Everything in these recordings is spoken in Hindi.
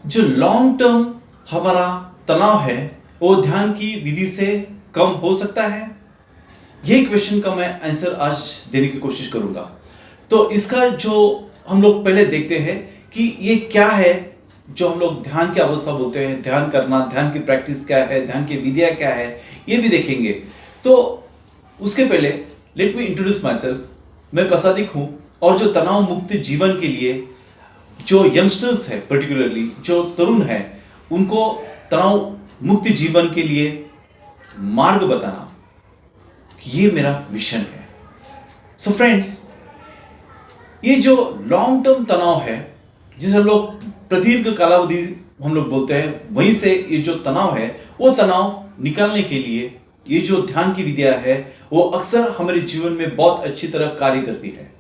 जो लॉन्ग टर्म हमारा तनाव है वो ध्यान की विधि से कम हो सकता है। यही क्वेश्चन का मैं आंसर आज देने की कोशिश करूंगा। तो इसका जो हम लोग पहले देखते हैं कि ये क्या है जो हम लोग ध्यान की अवस्था बोलते हैं, ध्यान करना, ध्यान की प्रैक्टिस क्या है, ध्यान की विधियां क्या है, ये भी देखेंगे। तो उसके पहले let me introduce my self. मैं प्रसादिक हूं और जो तनाव मुक्त जीवन के लिए जो यंगस्टर्स है, पर्टिकुलरली जो तरुण है, उनको तनाव मुक्त जीवन के लिए मार्ग बताना, ये मेरा मिशन है। सो फ्रेंड्स, ये जो लॉन्ग टर्म तनाव है जिसे हम लोग प्रदीर्घ कालावधि हम लोग बोलते हैं, वहीं से ये जो तनाव है वो तनाव निकालने के लिए ये जो ध्यान की विधियां है वो अक्सर हमारे जीवन में बहुत अच्छी तरह कार्य करती है।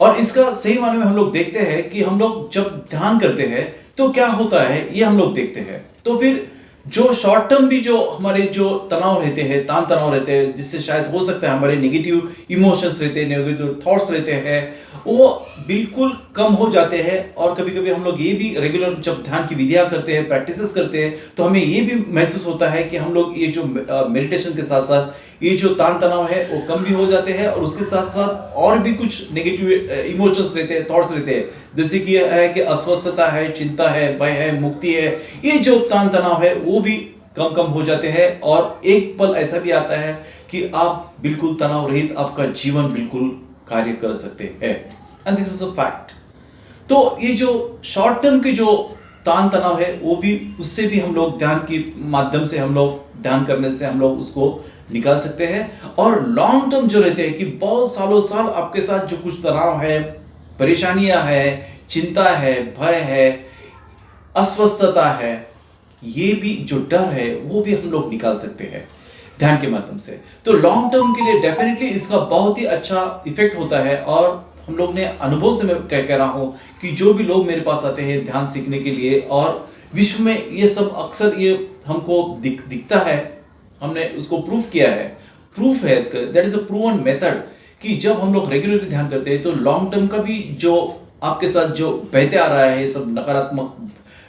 और इसका सही मायने में हम लोग देखते हैं कि हम लोग जब ध्यान करते हैं तो क्या होता है ये हम लोग देखते हैं। तो फिर जो शॉर्ट टर्म भी जो हमारे जो तनाव रहते हैं, तान तनाव रहते हैं, जिससे शायद हो सकता है हमारे नेगेटिव इमोशंस रहते हैं, नेगेटिव थॉट्स रहते हैं, वो बिल्कुल कम हो जाते हैं। और कभी कभी हम लोग ये भी रेगुलर जब ध्यान की विधियां करते हैं, प्रैक्टिसेस करते हैं, तो हमें ये भी महसूस होता है कि हम लोग ये जो मेडिटेशन के साथ साथ ये जो तान तनाव है वो कम भी हो जाते हैं। और उसके साथ साथ और भी कुछ नेगेटिव इमोशंस रहते हैं, थॉट्स रहते हैं, जैसे कि है कि अस्वस्थता है, चिंता है, भय है, मुक्ति है, ये जो तान तनाव है वो भी कम कम हो जाते हैं। और एक पल ऐसा भी आता है कि आप बिल्कुल तनाव रहित आपका जीवन बिल्कुल कार्य कर सकते हैं। And this is a fact. तो ये जो शॉर्ट टर्म के जो तान तनाव है वो भी, उससे भी हम लोग ध्यान के माध्यम से, हम लोग ध्यान करने से हम लोग उसको निकाल सकते हैं। और लॉन्ग टर्म जो रहते हैं कि बहुत सालों साल आपके साथ जो कुछ तनाव है, परेशानियां है, चिंता है, भय है, अस्वस्थता है, ये भी जो डर है वो भी हम लोग निकाल सकते हैं ध्यान के माध्यम से। तो लॉन्ग टर्म के लिए डेफिनेटली इसका बहुत ही अच्छा इफेक्ट होता है। और हम लोग ने अनुभव से मैं कह रहा हूं कि जो भी लोग मेरे पास आते हैं ध्यान सीखने के लिए, और विश्व में ये सब अक्सर ये हमको दिखता है, हमने उसको प्रूफ किया है, प्रूफ है इसका, that is a proven method कि जब हम लोग रेगुलरली ध्यान करते हैं तो लॉन्ग टर्म का भी जो आपके साथ जो बहते आ रहा है, ये सब नकारात्मक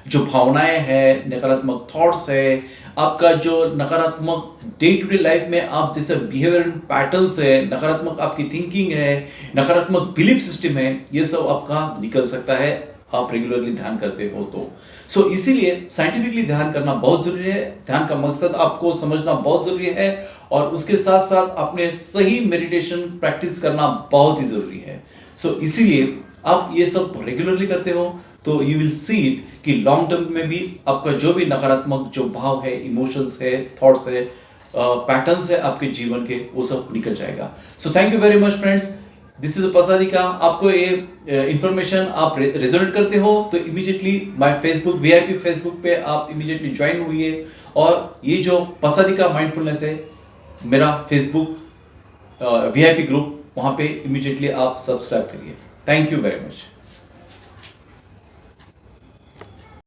जो भावनाएं हैं, नकारात्मक थॉट्स है, आपका जो नकारात्मक डे टू डे लाइफ में आप जैसे बिहेवियर पैटर्न्स है, नकारात्मक आपकी थिंकिंग है, नकारात्मक बिलीफ सिस्टम है, ये सब आपका निकल सकता है आप रेगुलरली ध्यान करते हो तो। सो इसीलिए साइंटिफिकली ध्यान करना बहुत जरूरी है। ध्यान का मकसद आपको समझना बहुत जरूरी है और उसके साथ साथ अपने सही मेडिटेशन प्रैक्टिस करना बहुत ही जरूरी है। सो इसीलिए आप ये सब रेगुलरली करते हो तो यू विल सी इट कि लॉन्ग टर्म में भी आपका जो भी नकारात्मक जो भाव है, इमोशंस है, थॉट्स है, पैटर्न्स है आपके जीवन के, वो सब निकल जाएगा। So thank you very much friends, this is Prasadika. आपको ये इंफॉर्मेशन आप रिजल्ट करते हो तो immediately my Facebook VIP Facebook पे आप इमीडिएटली ज्वाइन हुई। और ये जो प्रसादिका माइंडफुलनेस है, मेरा फेसबुक वीआईपी ग्रुप, वहां पे इमीडिएटली आप सब्सक्राइब करिए। Thank you very much.